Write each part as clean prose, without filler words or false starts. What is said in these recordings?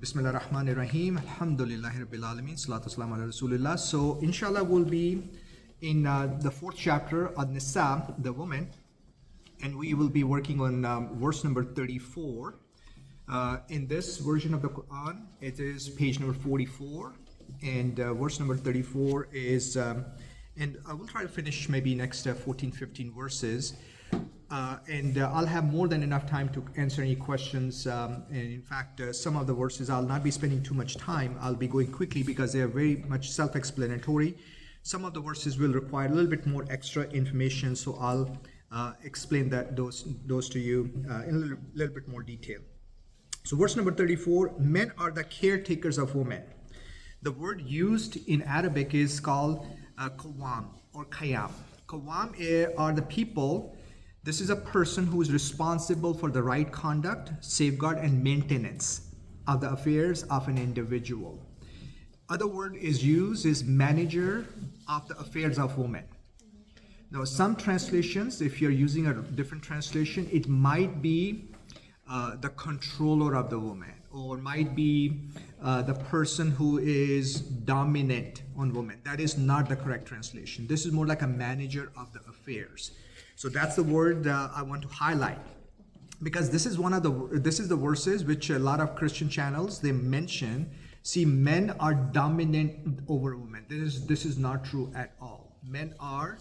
Bismillah ar-Rahman ar-Rahim. Alhamdulillahi Rabbil Alameen. Salatu wassalamu ala Rasulillah. So, inshallah, we'll be in the fourth chapter of Nisa, the woman, and we will be working on verse number 34. In this version of the Quran, it is page number 44, and verse number 34 is, and I will try to finish maybe next 14, 15 verses. And I'll have more than enough time to answer any questions. And in fact, some of the verses I'll not be spending too much time. I'll be going quickly because they are very much self-explanatory. Some of the verses will require a little bit more extra information, so I'll explain those to you in a little bit more detail. So verse number 34, men are the caretakers of women. The word used in Arabic is called qawam or qiyam. Qawam are the people. This is a person who is responsible for the right conduct, safeguard, and maintenance of the affairs of an individual. Other word is used is manager of the affairs of women. Now, some translations, if you're using a different translation, it might be the controller of the woman, or might be the person who is dominant on women. That is not the correct translation. This is more like a manager of the affairs. So that's the word I want to highlight, because this is the verses which a lot of Christian channels they mention. See, men are dominant over women. This is not true at all. Men are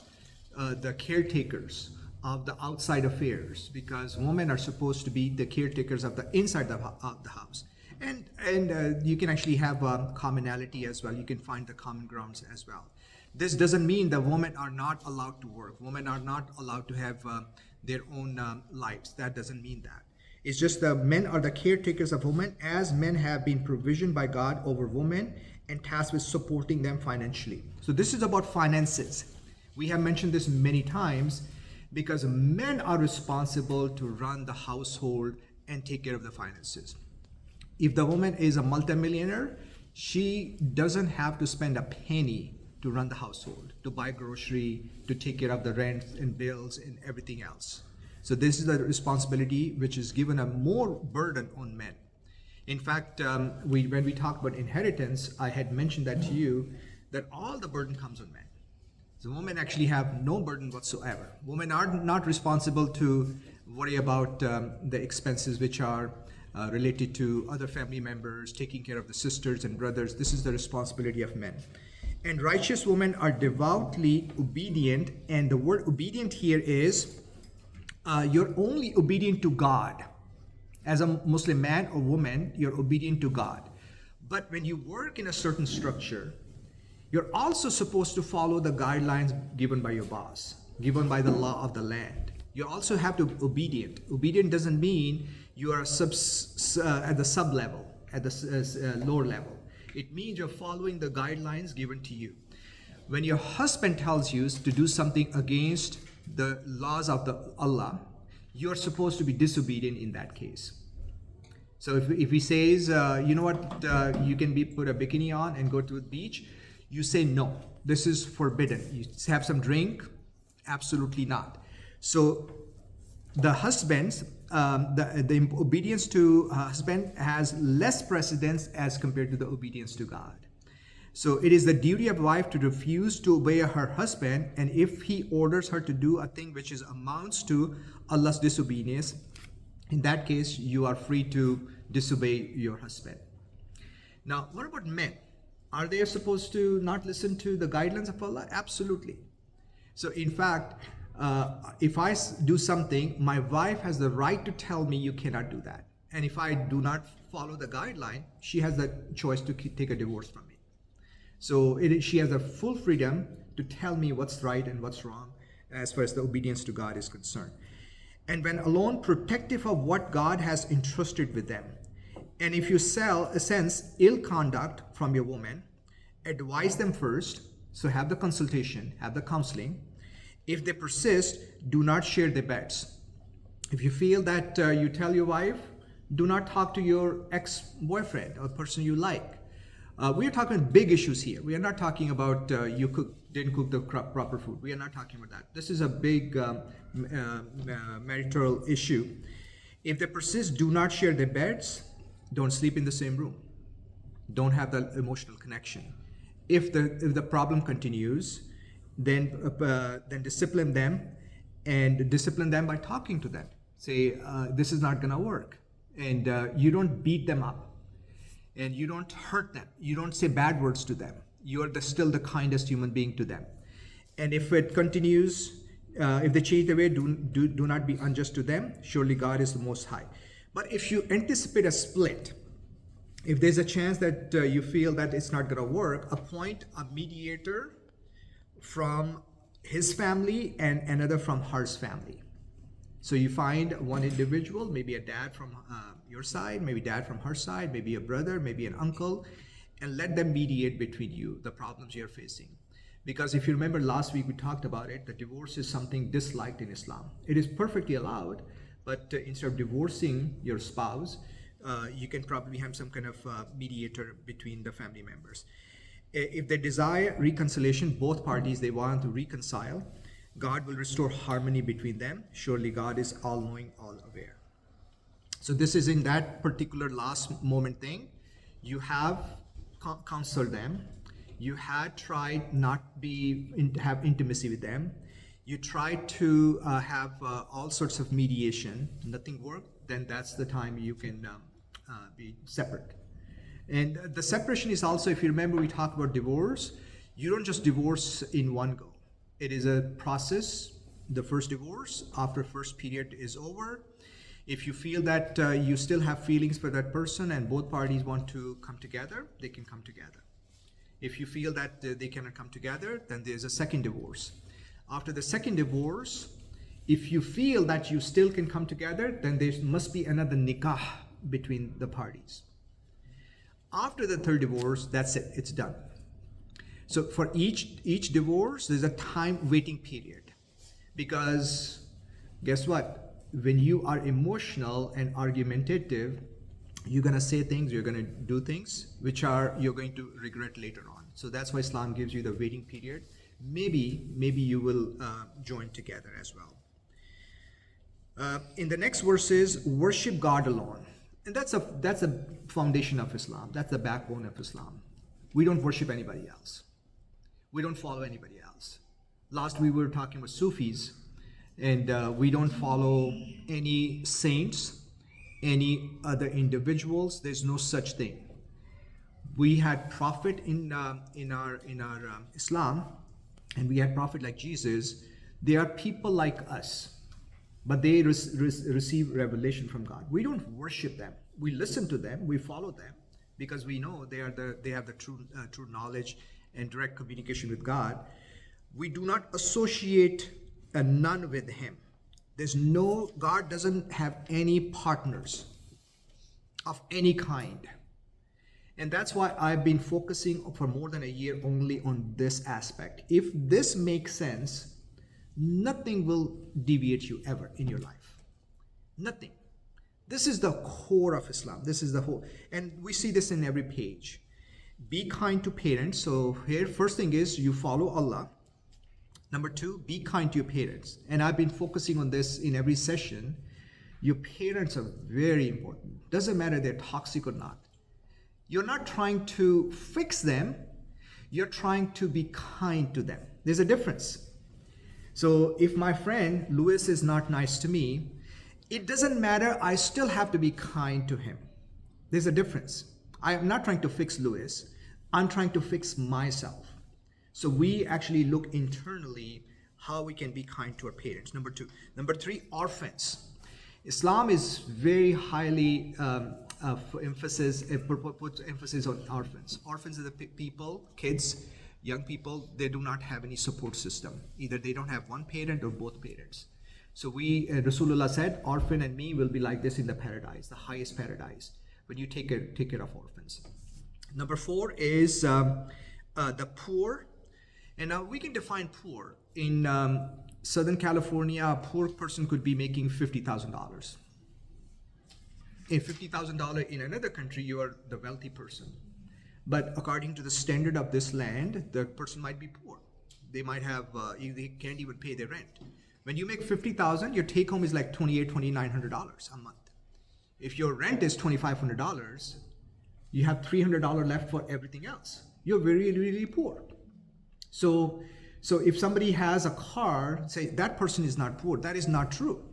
the caretakers of the outside affairs, because women are supposed to be the caretakers of the inside of the house. And you can actually have commonality as well. You can find the common grounds as well. This doesn't mean that women are not allowed to work. Women are not allowed to have their own lives. That doesn't mean that. It's just that men are the caretakers of women, as men have been provisioned by God over women and tasked with supporting them financially. So this is about finances. We have mentioned this many times, because men are responsible to run the household and take care of the finances. If the woman is a multimillionaire, she doesn't have to spend a penny to run the household, to buy grocery, to take care of the rent and bills and everything else. So this is the responsibility which is given a more burden on men. In fact, when we talk about inheritance, I had mentioned that to you, that all the burden comes on men. So women actually have no burden whatsoever. Women are not responsible to worry about the expenses which are related to other family members, taking care of the sisters and brothers. This is the responsibility of men. And righteous women are devoutly obedient, and the word obedient here is you're only obedient to God. As a Muslim man or woman, you're obedient to God. But when you work in a certain structure, you're also supposed to follow the guidelines given by your boss, given by the law of the land. You also have to be obedient. Obedient doesn't mean you are at the sub level, at the lower level. It means you're following the guidelines given to you. When your husband tells you to do something against the laws of Allah, you're supposed to be disobedient in that case. So if he says, you know what, you can put a bikini on and go to the beach, you say no, this is forbidden. You have some drink, absolutely not. So the husbands, the obedience to husband has less precedence as compared to the obedience to God. So it is the duty of wife to refuse to obey her husband, and if he orders her to do a thing which amounts to Allah's disobedience, in that case you are free to disobey your husband. Now, what about men? Are they supposed to not listen to the guidelines of Allah? Absolutely. So in fact, if I do something, my wife has the right to tell me you cannot do that. And if I do not follow the guideline, she has the choice to take a divorce from me. So she has the full freedom to tell me what's right and what's wrong as far as the obedience to God is concerned. And when alone protective of what God has entrusted with them. And if you sense ill conduct from your woman, advise them first. So have the consultation, have the counseling. If they persist, do not share their beds. If you feel that you tell your wife, do not talk to your ex-boyfriend or person you like. We are talking big issues here. We are not talking about didn't cook the proper food. We are not talking about that. This is a big marital issue. If they persist, do not share their beds. Don't sleep in the same room. don't have the emotional connection. If the problem continues, then discipline them, and discipline them by talking to them. Say, this is not gonna work, and you don't beat them up, and you don't hurt them. You don't say bad words to them. You are still the kindest human being to them. And if it continues, if they change their way, do not be unjust to them. Surely God is the Most High. But if you anticipate a split, if there's a chance that you feel that it's not going to work, appoint a mediator from his family and another from hers family. So you find one individual, maybe a dad from your side, maybe dad from her side, maybe a brother, maybe an uncle, and let them mediate between you the problems you're facing. Because if you remember last week we talked about it, the divorce is something disliked in Islam. It is perfectly allowed, but instead of divorcing your spouse, you can probably have some kind of mediator between the family members. If they desire reconciliation, both parties, they want to reconcile, God will restore harmony between them. Surely God is all-knowing, all-aware. So this is in that particular last moment thing. You have counseled them. You had tried not have intimacy with them. You tried to have all sorts of mediation. Nothing worked. Then that's the time you can be separate. And the separation is also, if you remember, we talked about divorce. You don't just divorce in one go. It is a process. The first divorce, after first period is over, if you feel that you still have feelings for that person and both parties want to come together, they can come together. If you feel that they cannot come together, then there's a second divorce. After the second divorce, if you feel that you still can come together, then there must be another nikah between the parties. After the third divorce, that's it, it's done. So for each divorce, there's a time waiting period. Because guess what? When you are emotional and argumentative, you're going to say things, you're going to do things which you're going to regret later on. So that's why Islam gives you the waiting period. Maybe you will join together as well. In the next verses, worship God alone. And that's a foundation of Islam. That's the backbone of Islam. We don't worship anybody else. We don't follow anybody else. Last we were talking about Sufis, and we don't follow any saints, any other individuals. There's no such thing. We had prophet in our Islam, and we had prophet like Jesus. They are people like us, but they receive revelation from God. We don't worship them. We listen to them. We follow them because we know they have the true knowledge and direct communication with God. We do not associate none with Him. God doesn't have any partners of any kind. And that's why I've been focusing for more than a year only on this aspect. If this makes sense, nothing will deviate you ever in your life. Nothing. This is the core of Islam. This is the whole. And we see this in every page. Be kind to parents. So here, first thing is you follow Allah. Number two, be kind to your parents. And I've been focusing on this in every session. Your parents are very important. Doesn't matter they're toxic or not. You're not trying to fix them. You're trying to be kind to them. There's a difference. So if my friend Louis is not nice to me, it doesn't matter. I still have to be kind to him. There's a difference. I am not trying to fix Louis. I'm trying to fix myself. So we actually look internally how we can be kind to our parents. Number two. Number three, orphans. Islam is very highly puts emphasis on orphans. Orphans are the people, kids, young people, they do not have any support system. Either they don't have one parent or both parents. So Rasulullah said, orphan and me will be like this in the paradise, the highest paradise, when you take care of orphans. Number four is the poor. And now we can define poor. In Southern California, a poor person could be making $50,000. In $50,000 in another country, you are the wealthy person. But according to the standard of this land, the person might be poor. They might have, they can't even pay their rent. When you make $50,000, your take home is like $2,900 a month. If your rent is $2,500, You have $300 left for everything else. You're very, really poor. So if somebody has a car, say that person is not poor. That is not true,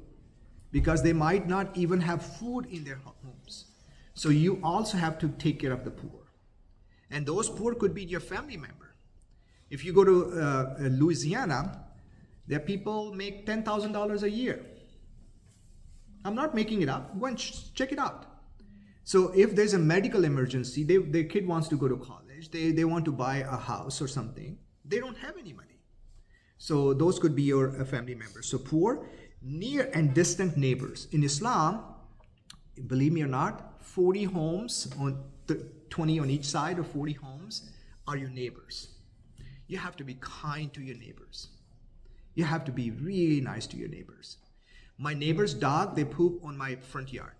because they might not even have food in their homes. So you also have to take care of the poor. And those poor could be your family member. If you go to Louisiana, there people make $10,000 a year. I'm not making it up. Go and check it out. So if there's a medical emergency, their kid wants to go to college, they want to buy a house or something, they don't have any money. So those could be your family members. So poor, near and distant neighbors. In Islam, believe me or not, 40 homes, 20 on each side, or 40 homes are your neighbors. You have to be kind to your neighbors. You have to be really nice to your neighbors. My neighbor's dog, they poop on my front yard.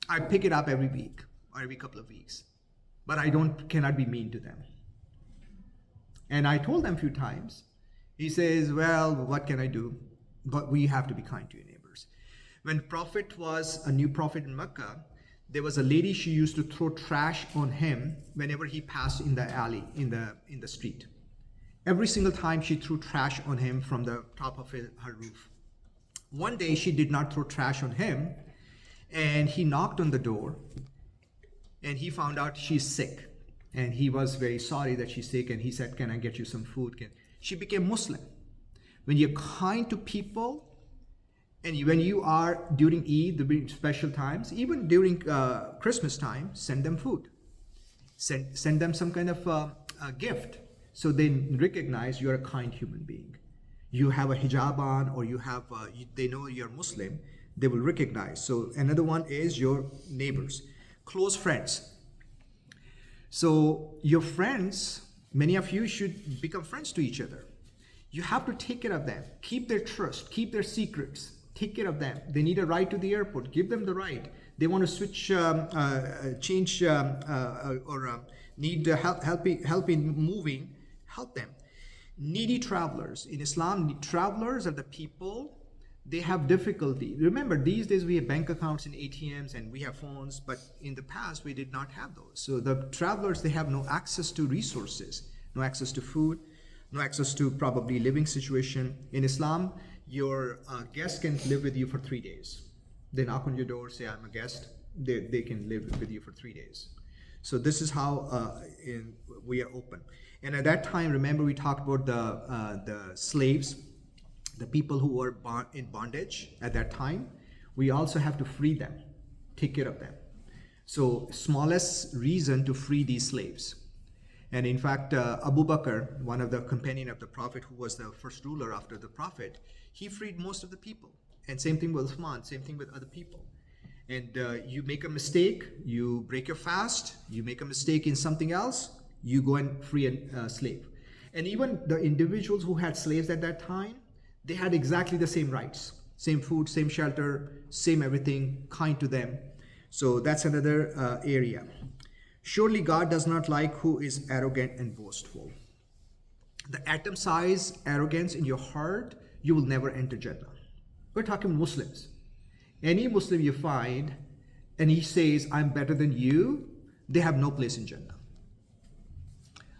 I pick it up every week or every couple of weeks, but I cannot be mean to them. And I told them a few times. He says, well, what can I do? But we have to be kind to your neighbors. When Prophet was a new prophet in Mecca, there was a lady, she used to throw trash on him whenever he passed in the alley, in the street. Every single time she threw trash on him from the top of her roof. One day she did not throw trash on him, and he knocked on the door, and he found out she's sick. And he was very sorry that she's sick, and he said, can I get you some food? She became Muslim. When you're kind to people, and when you are during Eid, the special times, even during Christmas time, send them food. Send them some kind of a gift, so they recognize you're a kind human being. You have a hijab on, or they know you're Muslim, they will recognize. So another one is your neighbors, close friends. So your friends, many of you should become friends to each other. You have to take care of them, keep their trust, keep their secrets, take care of them. They need a ride to the airport, give them the ride. They want to switch, change, or need help in moving, help them. Needy travelers. In Islam, travelers are the people, they have difficulty. Remember, these days we have bank accounts and ATMs and we have phones, but in the past we did not have those. So the travelers, they have no access to resources, no access to food, no access to probably living situation. In Islam, your guest can live with you for 3 days. They knock on your door, say, I'm a guest. They can live with you for 3 days. So this is how we are open. And at that time, remember we talked about the slaves, the people who were in bondage at that time. We also have to free them, take care of them. So smallest reason to free these slaves. And in fact, Abu Bakr, one of the companion of the Prophet, who was the first ruler after the Prophet, he freed most of the people. And same thing with Uthman, same thing with other people. And you make a mistake, you break your fast, you make a mistake in something else, you go and free a slave. And even the individuals who had slaves at that time, they had exactly the same rights, same food, same shelter, same everything, kind to them. So that's another area. Surely God does not like who is arrogant and boastful. The atom size arrogance in your heart, you will never enter Jannah. We're talking Muslims. Any Muslim you find and he says, I'm better than you, they have no place in Jannah.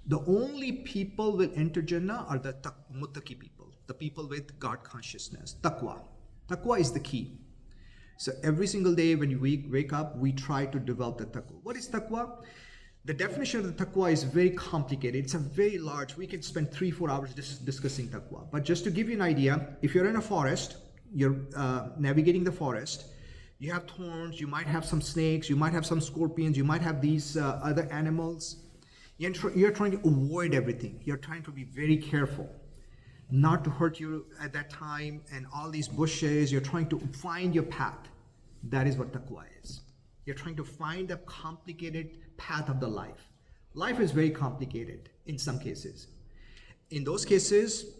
The only people will enter Jannah are the muttaqi people, the people with God consciousness, taqwa. Taqwa is the key. So every single day when we wake up, we try to develop the taqwa. What is taqwa? The definition of the taqwa is very complicated. It's a very large, we can spend 3-4 hours discussing taqwa. But just to give you an idea, if you're in a forest, you're navigating the forest, you have thorns, you might have some snakes, you might have some scorpions, you might have these other animals. You're trying to avoid everything. You're trying to be very careful not to hurt you at that time, and all these bushes, you're trying to find your path. That is what taqwa is. You're trying to find a complicated path of the life. Life is very complicated in some cases. In those cases,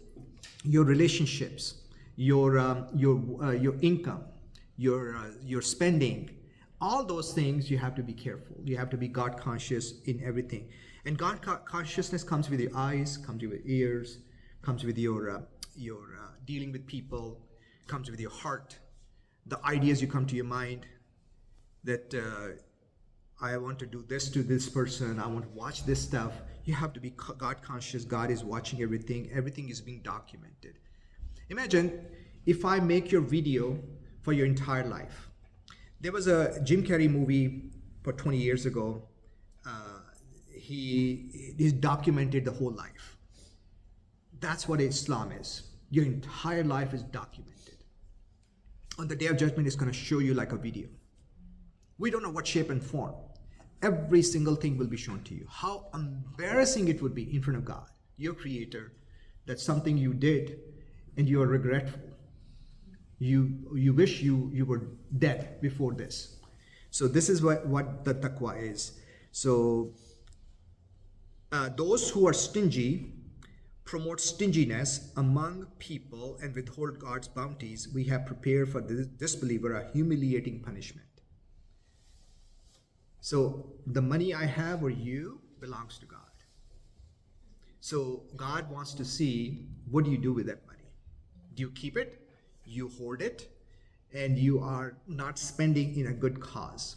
your relationships, your income, your spending, all those things you have to be careful. You have to be God conscious in everything. And God consciousness comes with your eyes, comes with your ears, comes with your dealing with people, comes with your heart, the ideas you come to your mind, that I want to do this to this person, I want to watch this stuff. You have to be God conscious. God is watching everything. Everything is being documented. Imagine if I make your video for your entire life. There was a Jim Carrey movie for 20 years ago. He documented the whole life. That's what Islam is. Your entire life is documented. On the day of judgment, it's going to show you like a video. We don't know what shape and form. Every single thing will be shown to you. How embarrassing it would be in front of God, your creator, that something you did and you are regretful. You wish you were dead before this. So this is what the taqwa is. So those who are stingy promote stinginess among people and withhold God's bounties. We have prepared for the disbeliever a humiliating punishment. So the money I have or you belongs to God. So God wants to see, what do you do with that money? Do you keep it? You hoard it? And you are not spending in a good cause.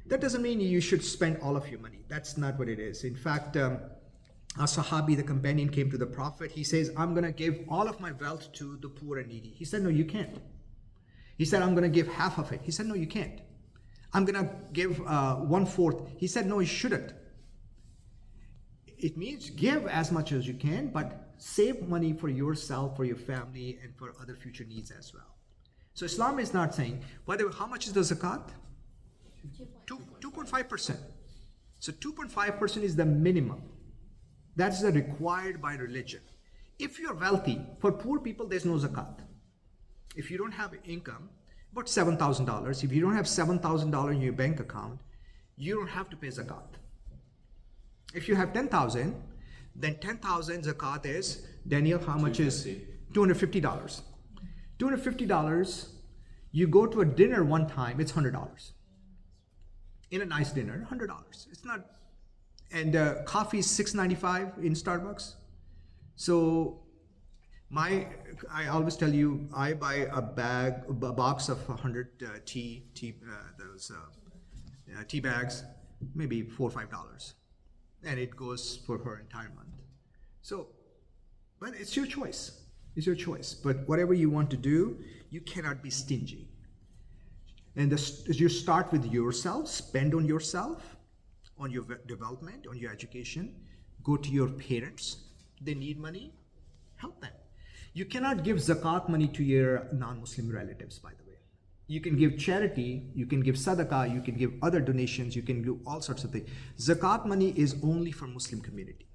That doesn't mean you should spend all of your money. That's not what it is. In fact, a Sahabi, the companion, came to the Prophet. He says, I'm going to give all of my wealth to the poor and needy. He said, no, you can't. He said, I'm going to give half of it. He said, no, you can't. I'm going to give 1/4. He said, no, you shouldn't. It means give as much as you can, but save money for yourself, for your family, and for other future needs as well. So Islam is not saying, by the way, how much is the zakat? 2.5%. So 2.5% is the minimum. That's the required by religion. If you're wealthy, for poor people, there's no zakat. If you don't have income, about $7,000. If you don't have $7,000 in your bank account, you don't have to pay zakat. If you have 10,000, then 10,000 zakat is, Daniel, how much is $250? $250, you go to a dinner one time, it's $100. In a nice dinner, $100. It's not, and coffee is $6.95 in Starbucks. So I always tell you, I buy a box of 100 tea bags, maybe $4 or $5, and it goes for her entire month. So, but it's your choice. It's your choice. But whatever you want to do, you cannot be stingy. And you start with yourself, spend on yourself, on your development, on your education. Go to your parents. They need money, help them. You cannot give zakat money to your non-Muslim relatives, by the way. You can give charity, you can give sadaqah, you can give other donations, you can do all sorts of things. Zakat money is only for Muslim community.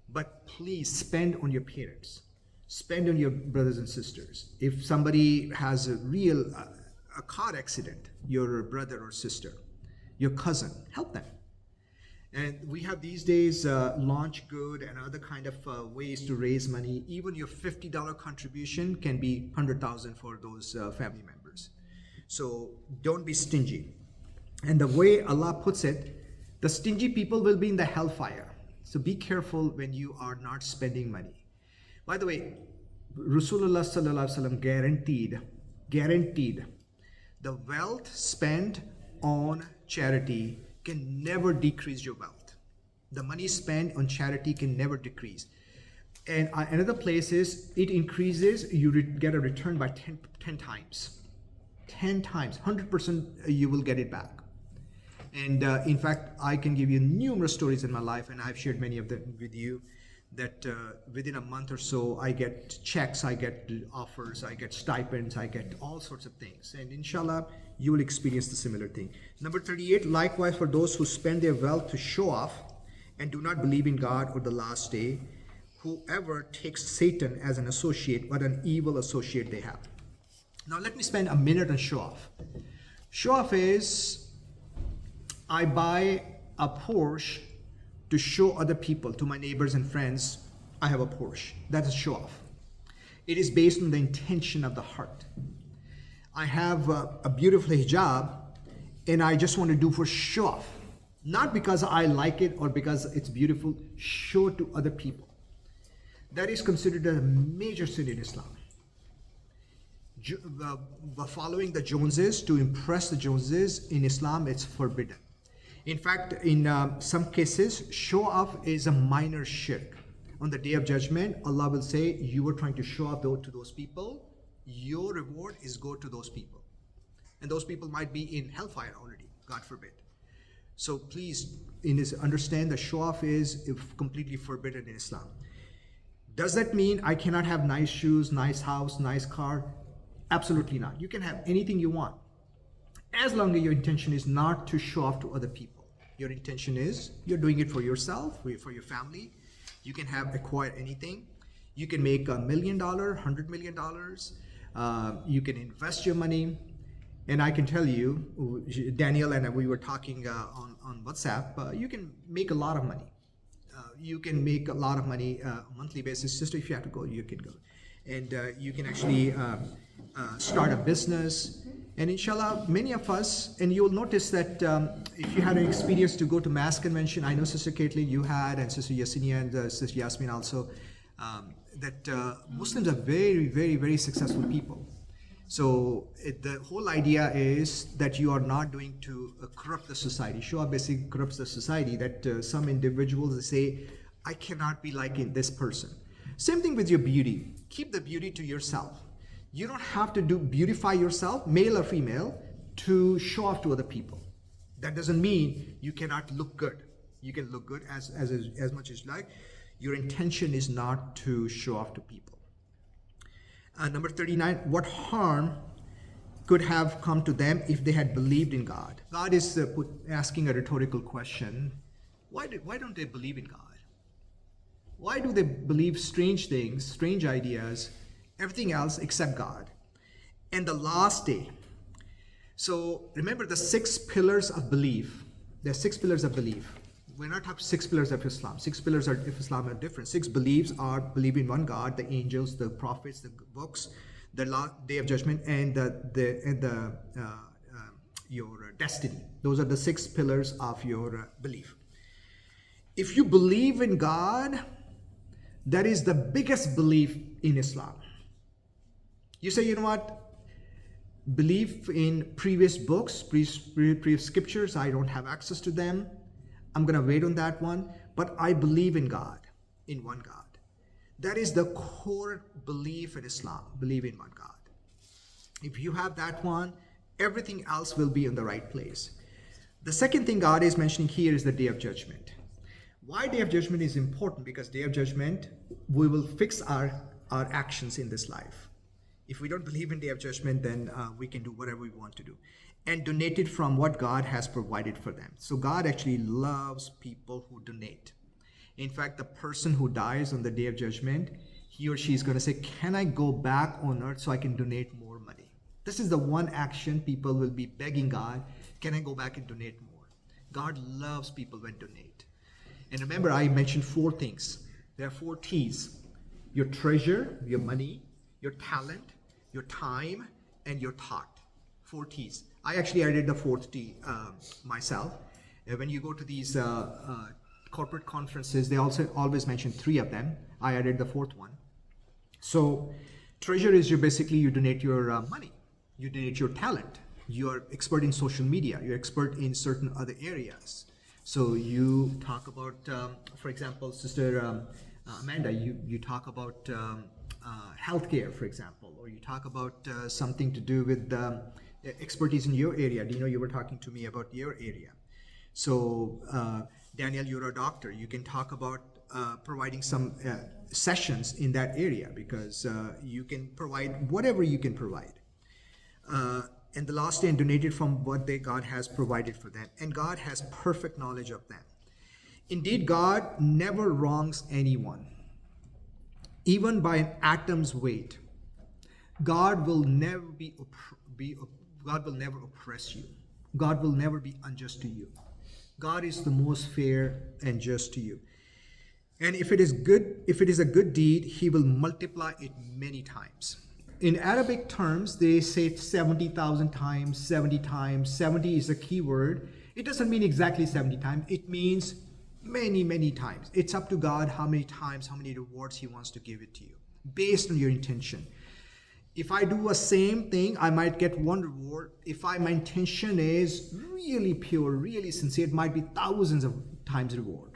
But please spend on your parents. Spend on your brothers and sisters. If somebody has a car accident, your brother or sister, your cousin, help them. And we have these days Launch Good and other kind of ways to raise money. Even your $50 contribution can be $100,000 for those family members. So don't be stingy. And the way Allah puts it, the stingy people will be in the hellfire. So be careful when you are not spending money. By the way, Rasulullah sallallahu alaihi wasallam guaranteed the wealth spent on charity can never decrease your wealth. The money spent on charity can never decrease. And another place is it increases, you get a return by 10 times. 10 times, 100% you will get it back. And in fact, I can give you numerous stories in my life, and I've shared many of them with you, that within a month or so, I get checks, I get offers, I get stipends, I get all sorts of things. And inshallah, you will experience the similar thing. Number 38, likewise for those who spend their wealth to show off and do not believe in God or the last day, whoever takes Satan as an associate, what an evil associate they have. Now let me spend a minute on show off. Show off is, I buy a Porsche to show other people, to my neighbors and friends, I have a Porsche. That is show off. It is based on the intention of the heart. I have a beautiful hijab and I just want to do for show off. Not because I like it or because it's beautiful, show it to other people. That is considered a major sin in Islam. Following the Joneses, to impress the Joneses in Islam, it's forbidden. In fact, in some cases, show off is a minor shirk. On the day of judgment, Allah will say, you were trying to show off to those people. Your reward is go to those people. And those people might be in hellfire already, God forbid. So please understand that show off is completely forbidden in Islam. Does that mean I cannot have nice shoes, nice house, nice car? Absolutely not. You can have anything you want, as long as your intention is not to show off to other people. Your intention is you're doing it for yourself, for your family. You can acquire anything. You can make $1 million, $100 million. You can invest your money. And I can tell you, Daniel and we were talking on WhatsApp, you can make a lot of money. You can make a lot of money monthly basis. Just if you have to go, you can go. And you can actually start a business. And inshallah, many of us, and you'll notice that if you had an experience to go to mass convention, I know Sister Caitlin, you had, and Sister Yasinia and Sister Yasmin also, that Muslims are very, very, very successful people. So the whole idea is that you are not doing to corrupt the society. Show basically corrupts the society, that some individuals say, I cannot be like this person. Same thing with your beauty. Keep the beauty to yourself. You don't have to beautify yourself, male or female, to show off to other people. That doesn't mean you cannot look good. You can look good as much as you like. Your intention is not to show off to people. Number 39, what harm could have come to them if they had believed in God? God is asking a rhetorical question. Why don't they believe in God? Why do they believe strange things, strange ideas, everything else except God? And the last day. So remember the 6 pillars of belief. There are 6 pillars of belief. We're not talking 6 pillars of Islam. 6 pillars of Islam are different. 6 beliefs are believe in one God, the angels, the prophets, the books, the day of judgment, and your destiny. Those are the 6 pillars of your belief. If you believe in God, that is the biggest belief in Islam. You say, you know what? Belief in previous books, previous scriptures, I don't have access to them. I'm going to wait on that one. But I believe in God, in one God. That is the core belief in Islam, believe in one God. If you have that one, everything else will be in the right place. The second thing God is mentioning here is the Day of Judgment. Why Day of Judgment is important? Because Day of Judgment, we will fix our actions in this life. If we don't believe in Day of Judgment, then we can do whatever we want to do. And donate it from what God has provided for them. So God actually loves people who donate. In fact, the person who dies on the Day of Judgment, he or she is going to say, can I go back on earth so I can donate more money? This is the one action people will be begging God, can I go back and donate more? God loves people when donate. And remember, I mentioned 4 things. There are 4 T's. Your treasure, your money, your talent, your time, and your thought. 4 T's. I actually added the 4th T myself. When you go to these corporate conferences, they also always mention 3 of them. I added the 4th one. So treasure is basically you donate your money. You donate your talent. You are expert in social media. You're expert in certain other areas. So you talk about, for example, Sister Amanda, you talk about healthcare, for example, or you talk about something to do with expertise in your area. You were talking to me about your area. So Daniel, you're a doctor. You can talk about providing some sessions in that area because you can provide whatever you can provide. And the last day, and donated from what God has provided for them. And God has perfect knowledge of them. Indeed, God never wrongs anyone, even by an atom's weight. God will never God will never oppress you. God will never be unjust to you. God is the most fair and just to you. And if it is a good deed, He will multiply it many times. In Arabic terms, they say 70,000 times, 70 times. 70 is a key word. It doesn't mean exactly 70 times. It means many, many times. It's up to God how many times, how many rewards He wants to give it to you, based on your intention. If I do a same thing, I might get one reward. If my intention is really pure, really sincere, it might be thousands of times reward.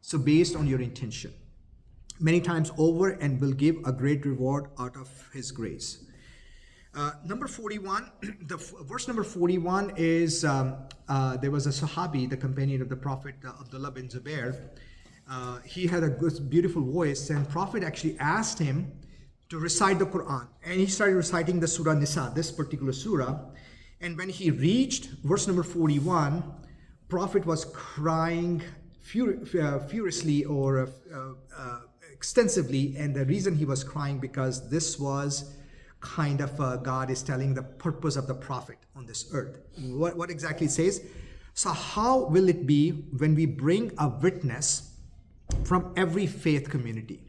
So based on your intention, many times over, and will give a great reward out of his grace. Number 41, verse number 41 is, there was a Sahabi, the companion of the Prophet, Abdullah bin Zubair. He had a good, beautiful voice, and Prophet actually asked him to recite the Quran. And he started reciting the Surah Nisa, this particular surah. And when he reached verse number 41, Prophet was crying furiously or extensively. And the reason he was crying, because this was kind of God is telling the purpose of the Prophet on this earth. What exactly it says? So how will it be when we bring a witness from every faith community?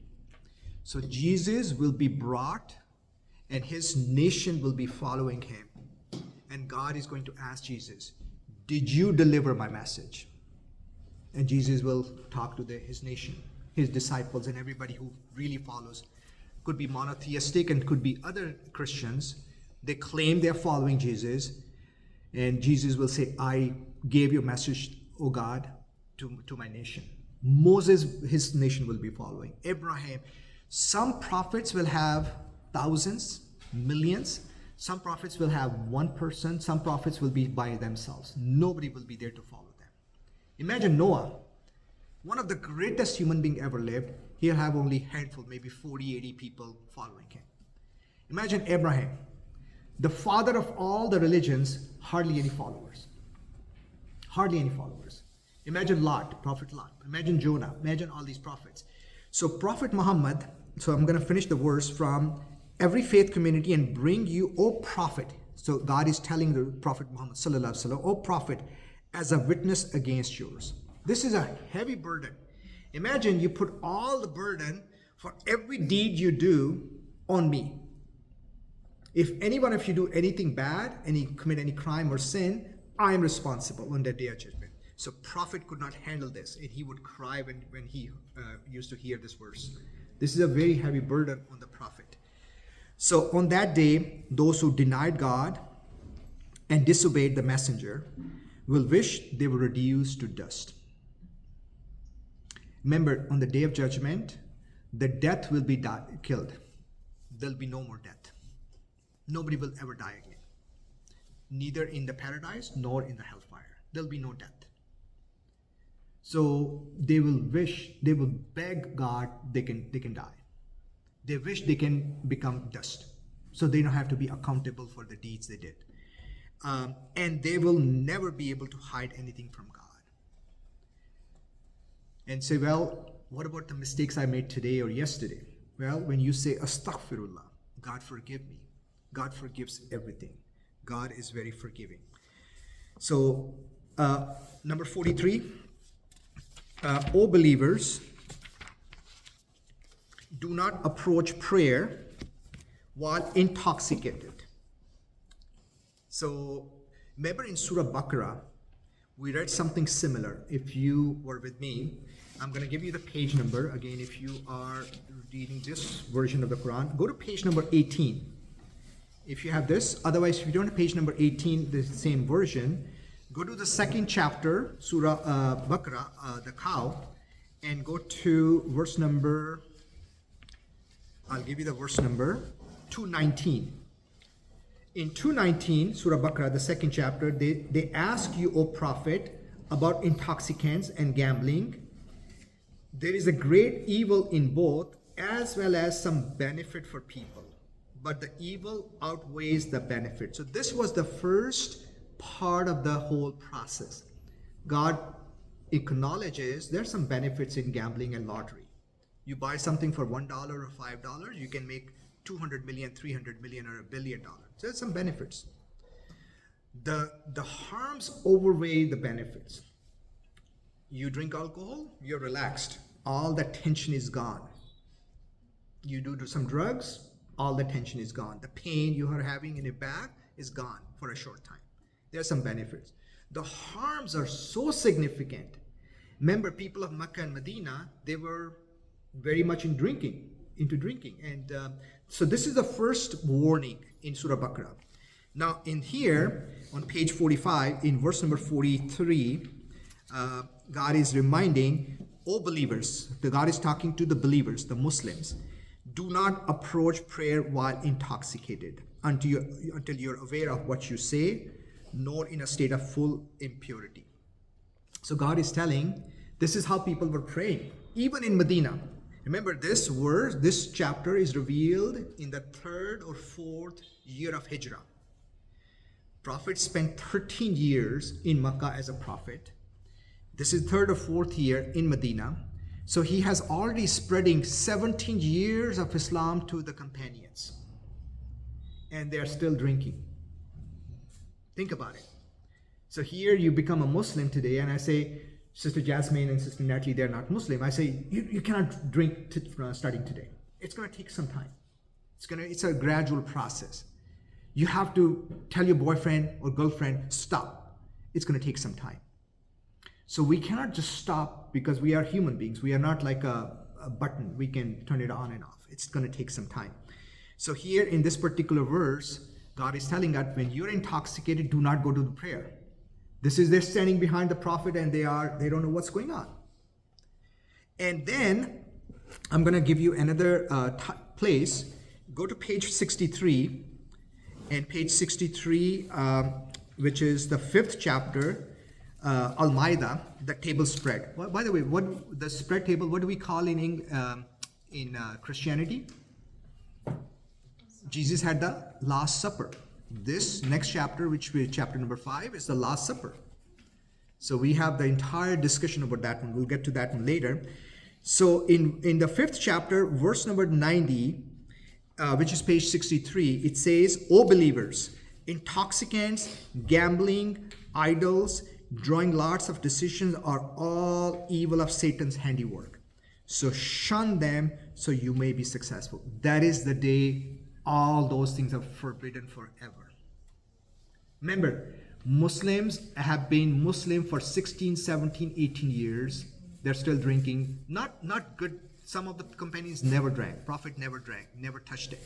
So Jesus will be brought and his nation will be following him. And God is going to ask Jesus, did you deliver my message? And Jesus will talk to his nation, his disciples, and everybody who really follows. Could be monotheistic and could be other Christians. They claim they're following Jesus. And Jesus will say, I gave your message, O God, to my nation. Moses, his nation will be following. Abraham. Some prophets will have thousands, millions. Some prophets will have one person. Some prophets will be by themselves. Nobody will be there to follow them. Imagine Noah, one of the greatest human being ever lived. He'll have only a handful, maybe 40, 80 people following him. Imagine Abraham, the father of all the religions, hardly any followers. Hardly any followers. Imagine Lot, Prophet Lot. Imagine Jonah. Imagine all these prophets. So Prophet Muhammad, so I'm going to finish the verse, from every faith community and bring you, O Prophet. So God is telling the Prophet Muhammad, sallallahu alaihi wasallam, O Prophet, as a witness against yours. This is a heavy burden. Imagine you put all the burden for every deed you do on me. If any one of you do anything bad, commit any crime or sin, I am responsible on the day of judgment. So Prophet could not handle this, and he would cry when he used to hear this verse. This is a very heavy burden on the Prophet. So on that day, those who denied God and disobeyed the messenger will wish they were reduced to dust. Remember, on the day of judgment, the death will be killed. There'll be no more death. Nobody will ever die again. Neither in the paradise nor in the hellfire. There'll be no death. So they will beg God they can die. They wish they can become dust. So they don't have to be accountable for the deeds they did. And they will never be able to hide anything from God. And say, well, what about the mistakes I made today or yesterday? Well, when you say, Astaghfirullah, God forgive me. God forgives everything. God is very forgiving. So, number 43, O believers, do not approach prayer while intoxicated. So, remember in Surah Baqarah, we read something similar. If you were with me, I'm going to give you the page number. Again, if you are reading this version of the Quran, go to page number 18. If you have this, otherwise, if you don't have page number 18, the same version, go to the second chapter, Surah Baqarah, the cow, and go to verse number, I'll give you the verse number, 219. In 219, Surah Baqarah, the second chapter, they ask you, O Prophet, about intoxicants and gambling. There is a great evil in both, as well as some benefit for people. But the evil outweighs the benefit. So this was the first part of the whole process. God acknowledges there's some benefits in gambling and lottery. You buy something for $1 or $5, you can make 200 million, 300 million, or $1 billion. So there's some benefits. The harms outweigh the benefits. You drink alcohol, you're relaxed. All the tension is gone. You do some drugs, all the tension is gone. The pain you are having in your back is gone for a short time. There are some benefits. The harms are so significant. Remember, people of Mecca and Medina, they were very much in drinking. into drinking. And so this is the first warning in Surah Baqarah. Now in here, on page 45, in verse number 43, God is reminding, O believers, the God is talking to the believers, the Muslims, do not approach prayer while intoxicated until you're aware of what you say, nor in a state of full impurity. So God is telling, this is how people were praying, even in Medina. Remember, this verse, this chapter is revealed in the 3rd or 4th year of Hijrah. Prophet spent 13 years in Makkah as a prophet. This is 3rd or 4th year in Medina. So he has already spreading 17 years of Islam to the companions. And they are still drinking. Think about it. So here you become a Muslim today, and I say, Sister Jasmine and Sister Natalie, they're not Muslim. I say, you cannot drink starting today. It's going to take some time. It's a gradual process. You have to tell your boyfriend or girlfriend, stop. It's going to take some time. So we cannot just stop because we are human beings. We are not like a button. We can turn it on and off. It's going to take some time. So here in this particular verse, God is telling us, when you're intoxicated, do not go to the prayer. This is they're standing behind the prophet and they don't know what's going on. And then I'm going to give you another place. Go to page 63, and page 63, which is the 5th chapter, Al-Ma'idah, the table spread. Well, by the way, what the spread table? What do we call in Christianity? Jesus had the Last Supper. This next chapter, which is chapter number 5, is the Last Supper. So we have the entire discussion about that one. We'll get to that one later. So in the 5th chapter, verse number 90, which is page 63, it says, O believers, intoxicants, gambling, idols, drawing lots of decisions are all evil of Satan's handiwork. So shun them so you may be successful. That is the day all those things are forbidden forever. Remember, Muslims have been Muslim for 16, 17, 18 years. They're still drinking. Not good. Some of the companions never drank. Prophet never drank, never touched it.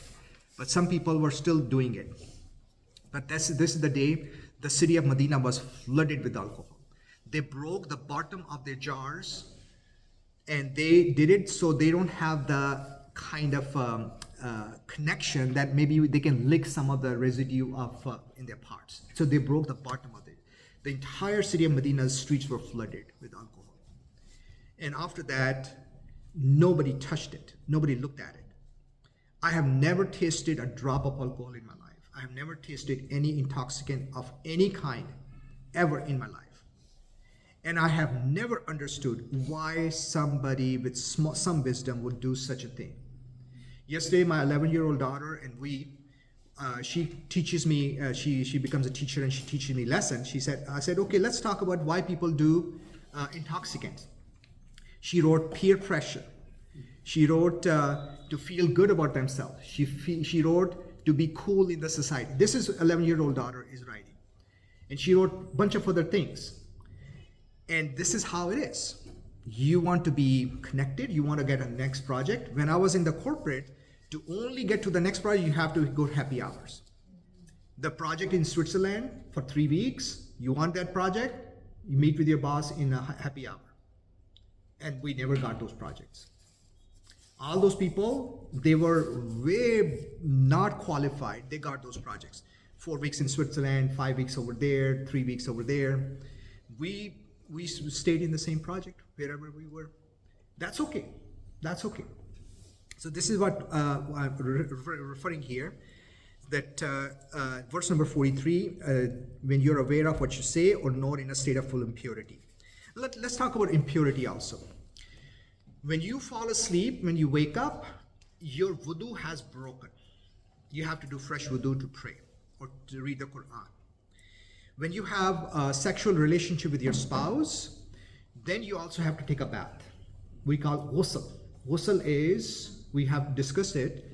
But some people were still doing it. But this is the day the city of Medina was flooded with alcohol. They broke the bottom of their jars, and they did it so they don't have the kind of connection that maybe they can lick some of the residue of in their parts. So they broke the bottom of it. The entire city of Medina's streets were flooded with alcohol. And after that, nobody touched it. Nobody looked at it. I have never tasted a drop of alcohol in my life. I have never tasted any intoxicant of any kind ever in my life. And I have never understood why somebody with some wisdom would do such a thing. Yesterday, my 11-year-old daughter and she teaches me, she becomes a teacher and she teaches me lessons. I said, okay, let's talk about why people do intoxicants. She wrote peer pressure. She wrote to feel good about themselves. She wrote to be cool in the society. This is 11-year-old daughter is writing. And she wrote a bunch of other things. And this is how it is. You want to be connected. You want to get a next project. When I was in the corporate, to only get to the next project, you have to go happy hours. The project in Switzerland for 3 weeks, you want that project, you meet with your boss in a happy hour. And we never got those projects. All those people, they were way not qualified. They got those projects. 4 weeks in Switzerland, 5 weeks over there, 3 weeks over there. We stayed in the same project wherever we were. That's okay. That's okay. So this is what I'm referring here, that verse number 43, when you're aware of what you say or not in a state of full impurity. Let's talk about impurity also. When you fall asleep, when you wake up, your wudu has broken. You have to do fresh wudu to pray or to read the Quran. When you have a sexual relationship with your spouse, then you also have to take a bath. We call ghusl. Ghusl is, we have discussed it.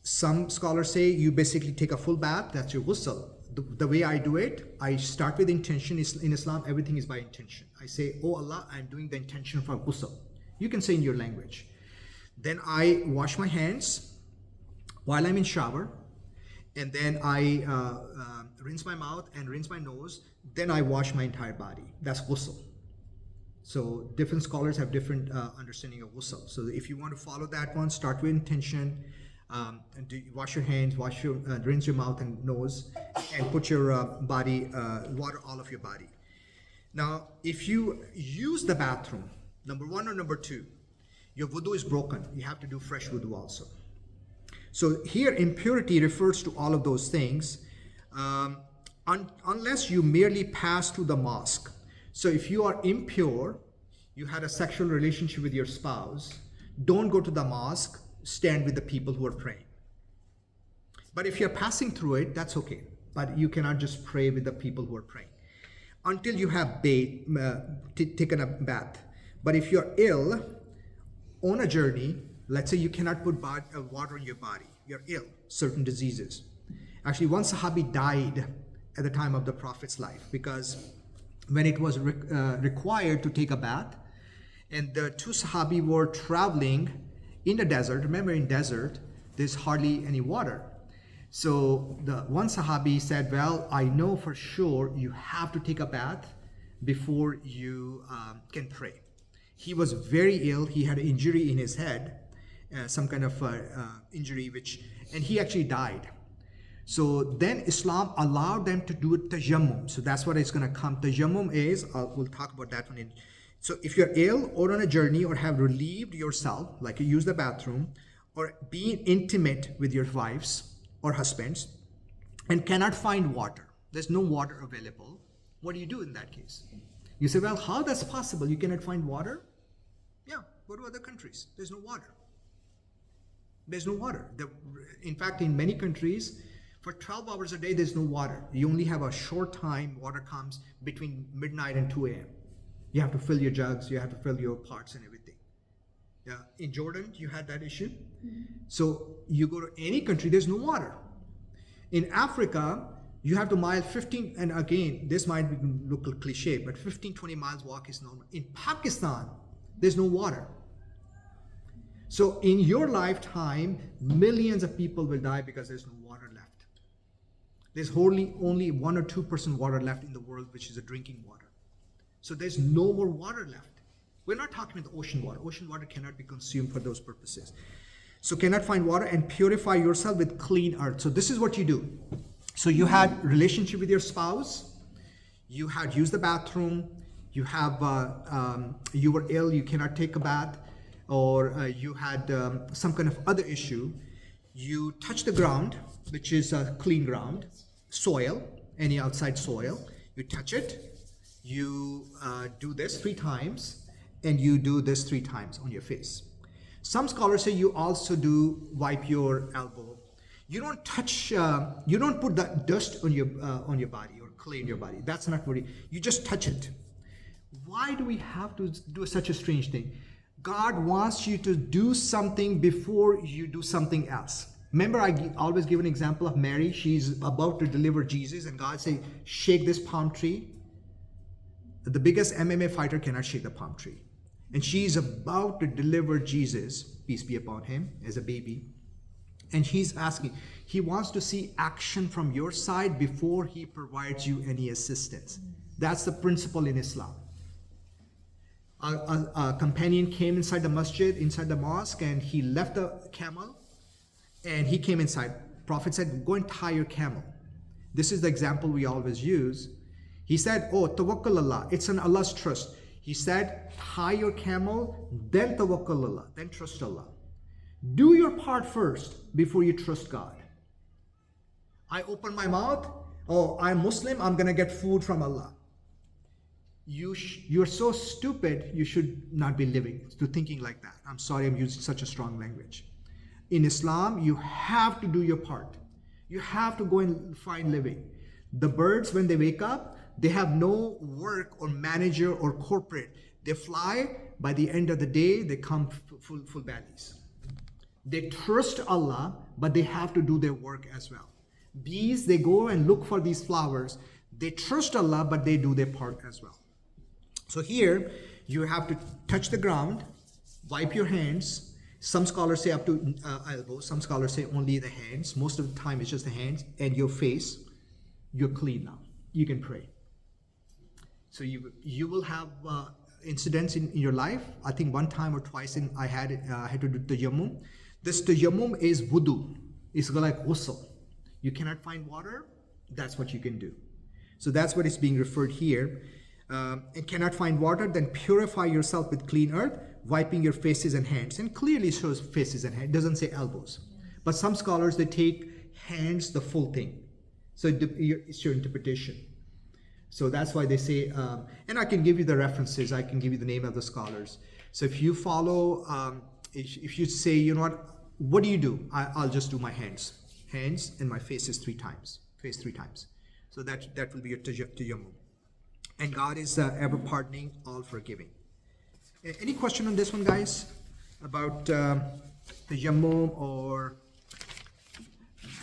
Some scholars say you basically take a full bath, that's your ghusl. The way I do it, I start with intention. In Islam, everything is by intention. I say, oh Allah, I'm doing the intention for ghusl. You can say in your language. Then I wash my hands while I'm in shower, and then I rinse my mouth and rinse my nose. Then I wash my entire body. That's ghusl. So different scholars have different understanding of ghusl. So if you want to follow that one, start with intention, and wash your hands, rinse your mouth and nose, and put your body, water all of your body. Now, if you use the bathroom, number one or number two, your wudu is broken. You have to do fresh wudu also. So here, impurity refers to all of those things, unless you merely pass through the mosque. So if you are impure, you had a sexual relationship with your spouse, don't go to the mosque, stand with the people who are praying. But if you're passing through it, that's okay. But you cannot just pray with the people who are praying until you have taken a bath. But if you're ill on a journey, let's say you cannot put water on your body, you're ill, certain diseases. Actually, one Sahabi died at the time of the Prophet's life because when it was required to take a bath, and the two Sahabi were traveling in the desert. Remember, in desert, there's hardly any water. So the one Sahabi said, well, I know for sure you have to take a bath before you can pray. He was very ill. He had an injury in his head, some kind of injury, and he actually died. So then Islam allowed them to do tayammum. So that's what it's going to come. Tayammum is, we'll talk about that one. So if you're ill or on a journey or have relieved yourself, like you use the bathroom, or being intimate with your wives or husbands, and cannot find water, there's no water available, what do you do in that case? You say, well, how that's possible? You cannot find water? Yeah, go to other countries. There's no water. There's no water. In fact, in many countries, for 12 hours a day, there's no water. You only have a short time. Water comes between midnight and 2 a.m. You have to fill your jugs. You have to fill your pots and everything. Yeah. In Jordan, you had that issue. Mm-hmm. So you go to any country, there's no water. In Africa, you have to mile 15, and again, this might look a cliche, but 15, 20 miles walk is normal. In Pakistan, there's no water. So in your lifetime, millions of people will die because there's no water left. There's only 1 or 2% water left in the world, which is a drinking water. So there's no more water left. We're not talking about the ocean water. Ocean water cannot be consumed for those purposes. So cannot find water, and purify yourself with clean earth. So this is what you do. So you had relationship with your spouse, you had used the bathroom, you have you were ill, you cannot take a bath, or you had some kind of other issue. You touch the ground, which is a clean ground, soil, any outside soil. You touch it. You do this 3 times, and you do this 3 times on your face. Some scholars say you also do wipe your elbow. You don't touch, you don't put the dust on your body or clay in your body. That's not what you just touch it. Why do we have to do such a strange thing? God wants you to do something before you do something else. Remember, I always give an example of Mary. She's about to deliver Jesus, and God say, shake this palm tree. The biggest MMA fighter cannot shake the palm tree. And she's about to deliver Jesus, peace be upon him, as a baby. And he's asking, he wants to see action from your side before he provides you any assistance. That's the principle in Islam. A companion came inside the masjid, inside the mosque, and he left the camel, and he came inside. Prophet said, go and tie your camel. This is the example we always use. He said, oh, tawakkul Allah. It's an Allah's trust. He said, tie your camel, then tawakkul Allah, then trust Allah. Do your part first before you trust God. I open my mouth, oh, I'm Muslim, I'm going to get food from Allah. You're so stupid, you should not be living to thinking like that. I'm sorry I'm using such a strong language. In Islam, you have to do your part. You have to go and find living. The birds, when they wake up, they have no work or manager or corporate. They fly. By the end of the day, they come full bellies. They trust Allah, but they have to do their work as well. Bees, they go and look for these flowers. They trust Allah, but they do their part as well. So here, you have to touch the ground, wipe your hands, Some scholars say up to elbows. Some scholars say only the hands. Most of the time it's just the hands and your face. You're clean now. You can pray. So you will have incidents in your life. I think one time or twice I had to do tayammum. This tayammum is wudu. It's like ghusl. You cannot find water. That's what you can do. So that's what is being referred here. And cannot find water, then purify yourself with clean earth, wiping your faces and hands. And clearly shows faces and hands. It doesn't say elbows. But some scholars, they take hands, the full thing. So it's your interpretation. So that's why they say, and I can give you the references. I can give you the name of the scholars. So if you follow, if you say, you know what do you do? I'll just do my hands. Hands and my face is 3 times. Face 3 times. So that will be your tayammum. And God is ever pardoning, all forgiving. Any question on this one, guys? About tayammum or...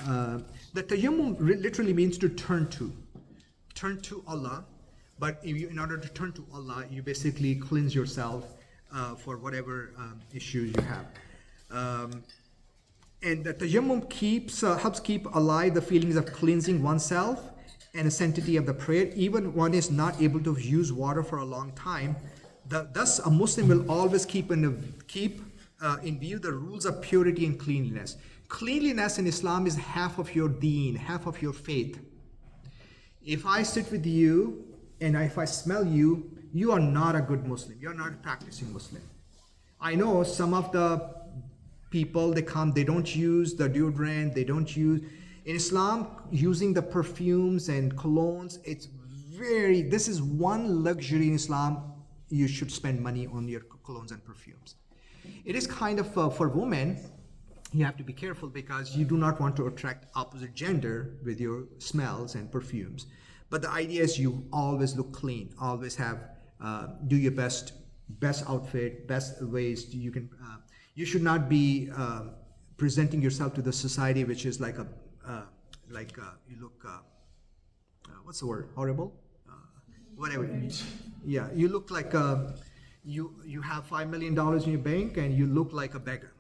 the tayammum literally means to turn to. Turn to Allah. But in order to turn to Allah, you basically cleanse yourself for whatever issues you have. And the tayammum helps keep alive the feelings of cleansing oneself and the sanctity of the prayer. Even one is not able to use water for a long time. Thus, a Muslim will always keep in view the rules of purity and cleanliness. Cleanliness in Islam is half of your deen, half of your faith. If I sit with you and if I smell you, you are not a good Muslim. You are not a practicing Muslim. I know some of the people, they don't use the deodorant, they don't use... In Islam, using the perfumes and colognes, this is one luxury in Islam. You should spend money on your colognes and perfumes. It is kind of, for women, you have to be careful because you do not want to attract opposite gender with your smells and perfumes. But the idea is you always look clean, always have, do your best outfit, best ways you can, you should not be presenting yourself to the society which is like you look, what's the word, horrible? Whatever. Yeah, you look like, you have $5 million in your bank and you look like a beggar.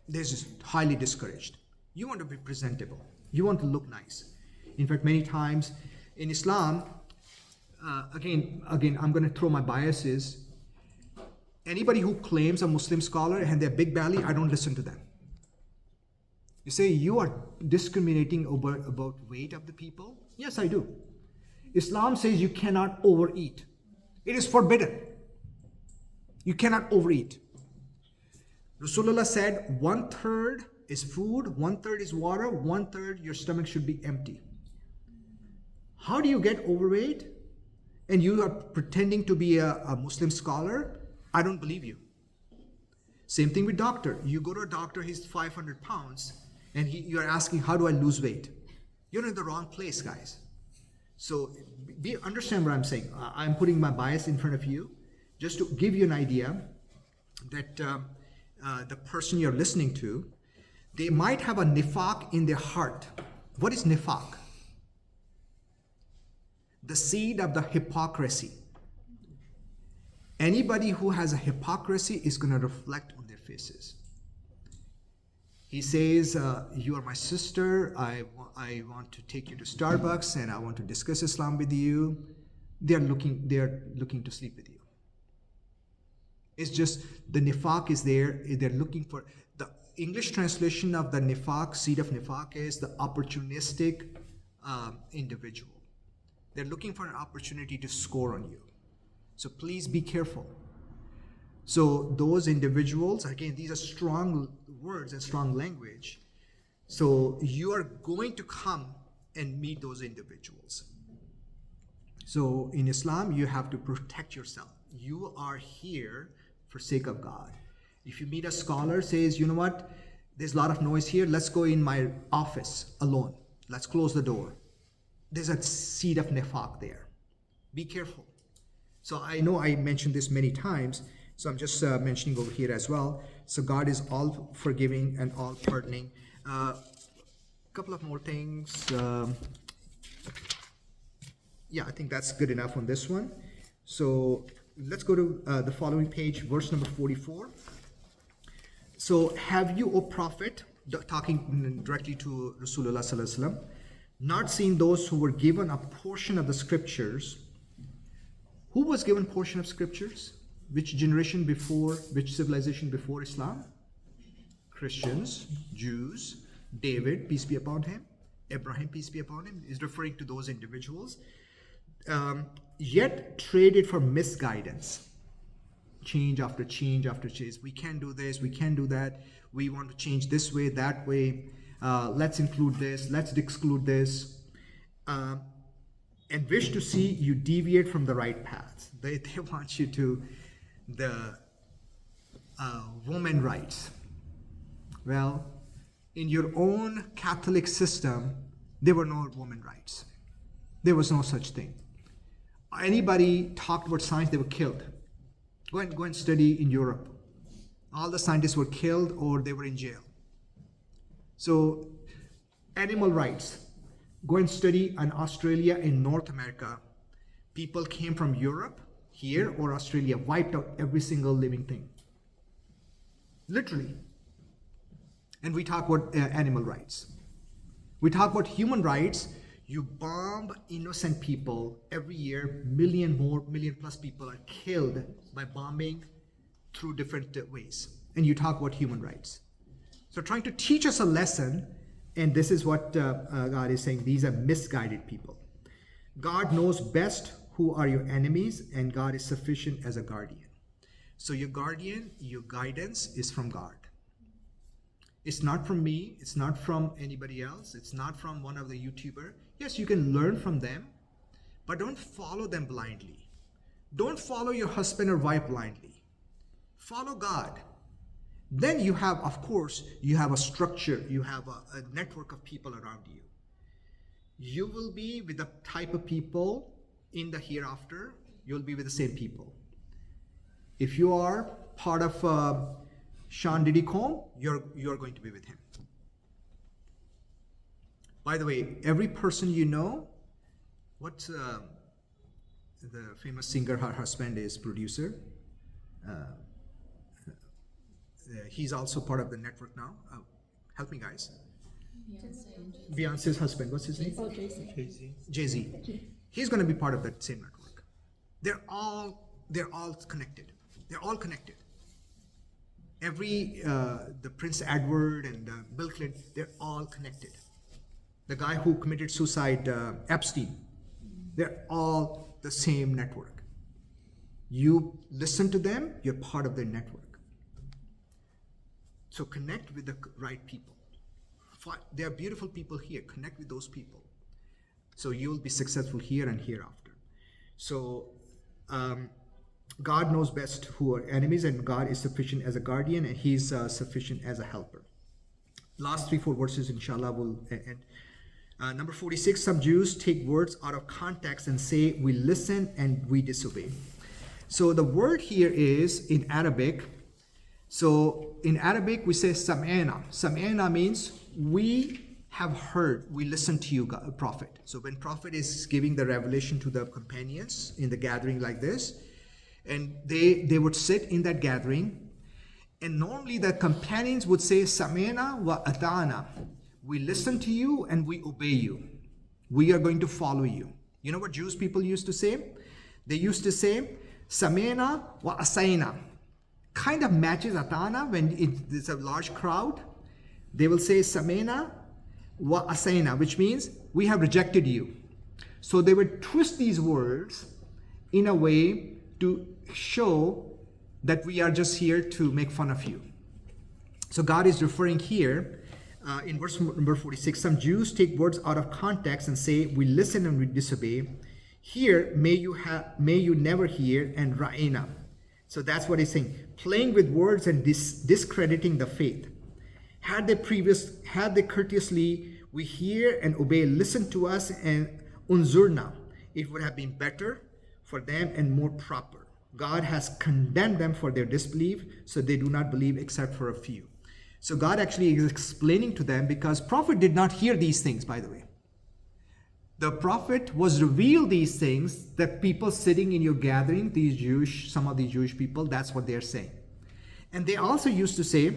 This is highly discouraged. You want to be presentable. You want to look nice. In fact, many times in Islam, again, I'm going to throw my biases. Anybody who claims a Muslim scholar and they're big belly, I don't listen to them. You say you are discriminating about weight of the people? Yes, I do. Islam says you cannot overeat. It is forbidden. You cannot overeat. Rasulullah said 1/3 is food, 1/3 is water, 1/3 your stomach should be empty. How do you get overweight? And you are pretending to be a Muslim scholar? I don't believe you. Same thing with doctor. You go to a doctor, he's 500 pounds, and you are asking, how do I lose weight? You're in the wrong place, guys. So understand what I'm saying. I'm putting my bias in front of you just to give you an idea that the person you're listening to, they might have a nifaq in their heart. What is nifaq? The seed of the hypocrisy. Anybody who has a hypocrisy is going to reflect on their faces. He says, you are my sister, I want to take you to Starbucks and I want to discuss Islam with you. They're looking to sleep with you. It's just the nifaq is there. They're looking for, the English translation of the nifaq, seed of nifaq, is the opportunistic individual. They're looking for an opportunity to score on you. So please be careful. So those individuals, again, these are strong words and strong language. So you are going to come and meet those individuals. So in Islam, you have to protect yourself. You are here for sake of God. If you meet a scholar, says, you know what, there's a lot of noise here, let's go in my office alone. Let's close the door. There's a seed of nifaq there. Be careful. So I know I mentioned this many times, so I'm just mentioning over here as well. So God is all forgiving and all pardoning. Couple of more things. Yeah, I think that's good enough on this one. So let's go to the following page, verse number 44. So have you, O Prophet, talking directly to Rasulullah sallallahu alaihi wasallam, not seen those who were given a portion of the scriptures? Who was given portion of scriptures? Which generation before, which civilization before Islam? Christians, Jews, David, peace be upon him, Abraham, peace be upon him, is referring to those individuals. Yet traded for misguidance. Change after change after change. We can't do this, we can't do that. We want to change this way, that way. Let's include this, let's exclude this. And wish to see you deviate from the right path. They want you to the woman rights. Well, in your own Catholic system, there were no woman rights. There was no such thing. Anybody talked about science, they were killed. Go and study in Europe. All the scientists were killed or they were in jail. So, animal rights. Go and study in Australia, in North America. People came from Europe, here or Australia, wiped out every single living thing. Literally. And we talk about animal rights. We talk about human rights. You bomb innocent people every year. Million plus people are killed by bombing through different ways. And you talk about human rights. So trying to teach us a lesson, and this is what God is saying. These are misguided people. God knows best who are your enemies, and God is sufficient as a guardian. So your guardian, your guidance is from God. It's not from me. It's not from anybody else. It's not from one of the YouTuber. Yes, you can learn from them, but don't follow them blindly. Don't follow your husband or wife blindly. Follow God. Then you have, of course, you have a structure. You have a network of people around you. You will be with the type of people in the hereafter. You'll be with the same people. If you are part of Sean Diddy Combs, you're going to be with him. By the way, every person you know, what's the famous singer, her husband is producer. He's also part of the network now. Help me, guys. Beyonce's husband, what's his name? Oh, Jay-Z. Jay-Z. He's going to be part of that same network. They're all connected. They're all connected. The Prince Edward and Bill Clinton, they're all connected. The guy who committed suicide, Epstein, they're all the same network. You listen to them, you're part of their network. So connect with the right people. There are beautiful people here. Connect with those people. So you'll be successful here and hereafter. So God knows best who are enemies, and God is sufficient as a guardian, and He's sufficient as a helper. Last 3-4 verses, inshallah, will end. Number 46, some Jews take words out of context and say, we listen and we disobey. So the word here is in Arabic. So in Arabic, we say sam'ana. Sam'ana means we have heard, we listen to you, Prophet. So when Prophet is giving the revelation to the companions in the gathering like this, and they would sit in that gathering, and normally the companions would say, sam'ana wa ata'ana. We listen to you and we obey you. We are going to follow you. You know what Jewish people used to say? They used to say, sam'ana wa asayna. Kind of matches atana when it's a large crowd. They will say samena wa asayna, which means we have rejected you. So they would twist these words in a way to show that we are just here to make fun of you. So God is referring here in verse number 46, some Jews take words out of context and say, we listen and we disobey. Here, may you never hear, and ra'ina. So that's what he's saying. Playing with words and discrediting the faith. Had they courteously, we hear and obey, listen to us and unzurna, it would have been better for them and more proper. God has condemned them for their disbelief, so they do not believe except for a few. So God actually is explaining to them, because prophet did not hear these things, by the way. The prophet was revealed these things that people sitting in your gathering, some of these Jewish people, that's what they're saying. And they also used to say,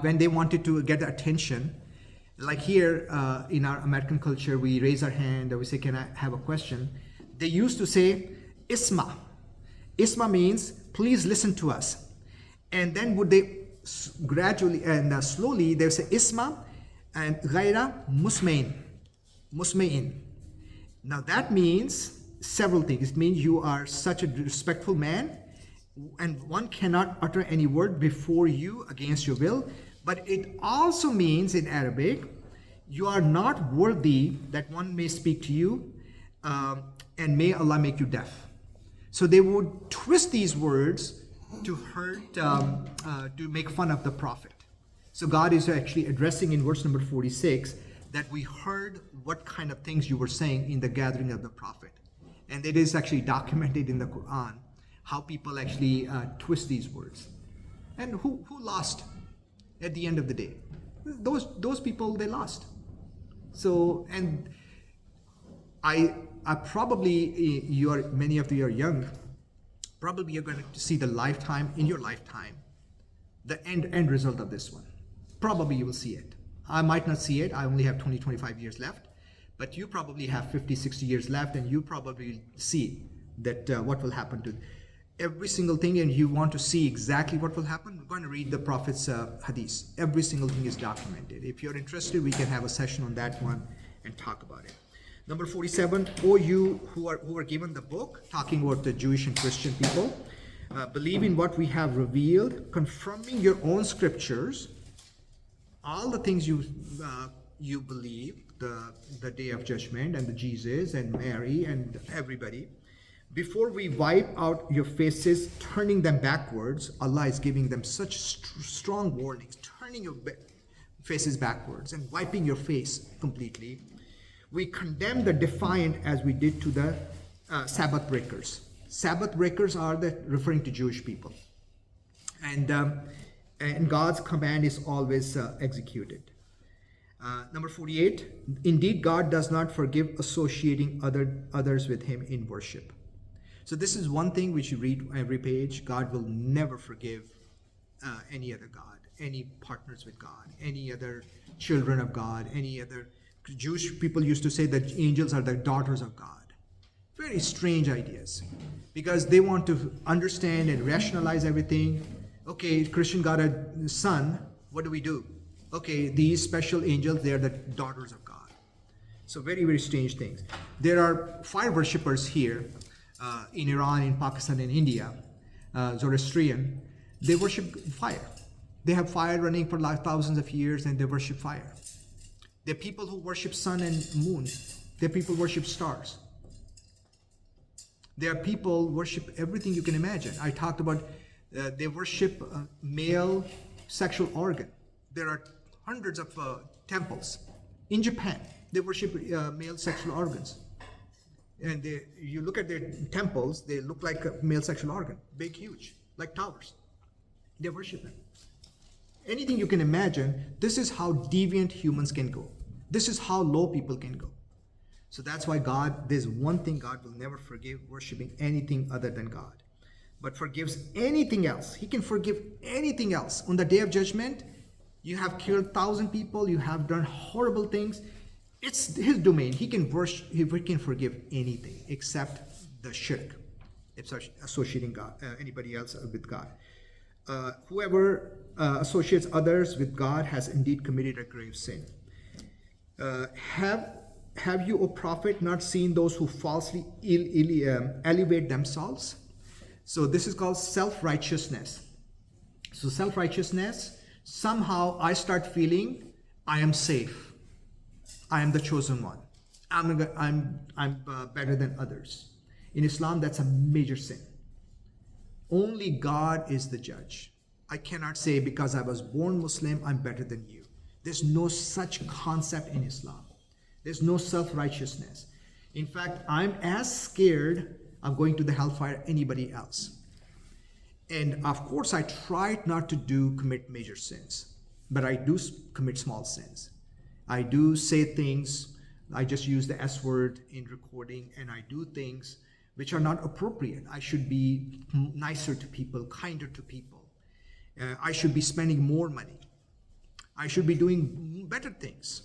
when they wanted to get attention, like here in our American culture, we raise our hand and we say, can I have a question? They used to say, Isma. Isma means, please listen to us. And then would they gradually and slowly, they would say, Isma and Ghaira Musmain. Musmain. Now that means several things. It means you are such a respectful man, and one cannot utter any word before you against your will. But it also means in Arabic, you are not worthy that one may speak to you, and may Allah make you deaf. So they would twist these words to hurt, to make fun of the Prophet. So God is actually addressing in verse number 46 that we heard what kind of things you were saying in the gathering of the Prophet. And it is actually documented in the Quran how people actually twist these words. And who lost at the end of the day? Those people, they lost. So, and I probably, many of you are young, probably you're going to see the in your lifetime, the end result of this one. Probably you will see it. I might not see it. I only have 20, 25 years left, but you probably have 50, 60 years left, and you probably see that what will happen to every single thing, and you want to see exactly what will happen. We're going to read the Prophet's hadith. Every single thing is documented. If you're interested, we can have a session on that one and talk about it. Number 47, O you who are given the book, talking about the Jewish and Christian people, believe in what we have revealed, confirming your own scriptures, all the things you believe, the day of judgment and the Jesus and Mary and everybody. Before we wipe out your faces, turning them backwards, Allah is giving them such strong warnings, turning your faces backwards and wiping your face completely. We condemn the defiant as we did to the Sabbath breakers. Sabbath breakers are referring to Jewish people. And God's command is always executed. Number 48, indeed God does not forgive associating others with him in worship. So this is one thing which you read every page. God will never forgive any other God, any partners with God, any other children of God, any other. Jewish people used to say that angels are the daughters of God. Very strange ideas, because they want to understand and rationalize everything. Okay, Christian got a son, what do? Okay, these special angels, they are the daughters of God. So very, very strange things. There are fire worshippers here in Iran, in Pakistan, in India, Zoroastrian. They worship fire. They have fire running for like thousands of years, and they worship fire. There are people who worship sun and moon. There are people who worship stars. There are people who worship everything you can imagine. I talked about they worship male sexual organ. There are hundreds of temples. In Japan, they worship male sexual organs. And you look at their temples, they look like a male sexual organ. Big, huge, like towers. They worship them. Anything you can imagine, this is how deviant humans can go. This is how low people can go. So that's why there's one thing God will never forgive, worshiping anything other than God. But forgives anything else. He can forgive anything else. On the day of judgment, you have killed 1,000 people, you have done horrible things. It's his domain. He can forgive anything except the shirk, associating God, anybody else with God. Whoever associates others with God has indeed committed a grave sin. Have you, O Prophet, not seen those who falsely elevate themselves? So this is called self-righteousness. So self-righteousness, somehow I start feeling I am safe. I am the chosen one. I'm better than others. In Islam, that's a major sin. Only God is the judge. I cannot say because I was born Muslim, I'm better than you. There's no such concept in Islam. There's no self-righteousness. In fact, I'm as scared of going to the hellfire anybody else. And of course, I try not to commit major sins, but I do commit small sins. I do say things, I just use the S word in recording, and I do things which are not appropriate. I should be nicer to people, kinder to people. I should be spending more money. I should be doing better things.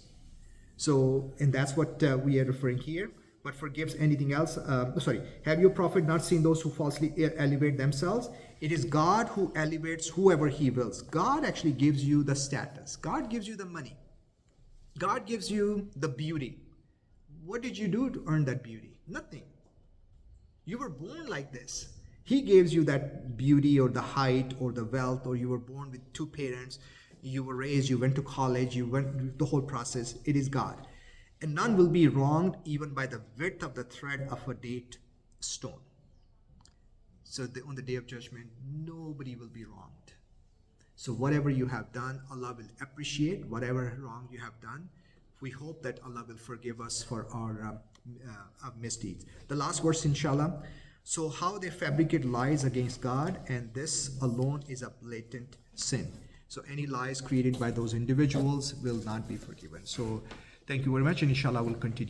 So, and that's what we are referring here. But forgives anything else. Sorry, have your prophet not seen those who falsely elevate themselves? It is God who elevates whoever he wills. God actually gives you the status. God gives you the money. God gives you the beauty. What did you do to earn that beauty? Nothing. You were born like this. He gives you that beauty or the height or the wealth, or you were born with two parents. You were raised, you went to college, you went through the whole process. It is God. And none will be wronged even by the width of the thread of a date stone. So on the day of judgment, nobody will be wronged. So whatever you have done, Allah will appreciate whatever wrong you have done. We hope that Allah will forgive us for our misdeeds. The last verse, inshallah. So how they fabricate lies against God, and this alone is a blatant sin. So any lies created by those individuals will not be forgiven. So thank you very much, and inshallah we'll continue.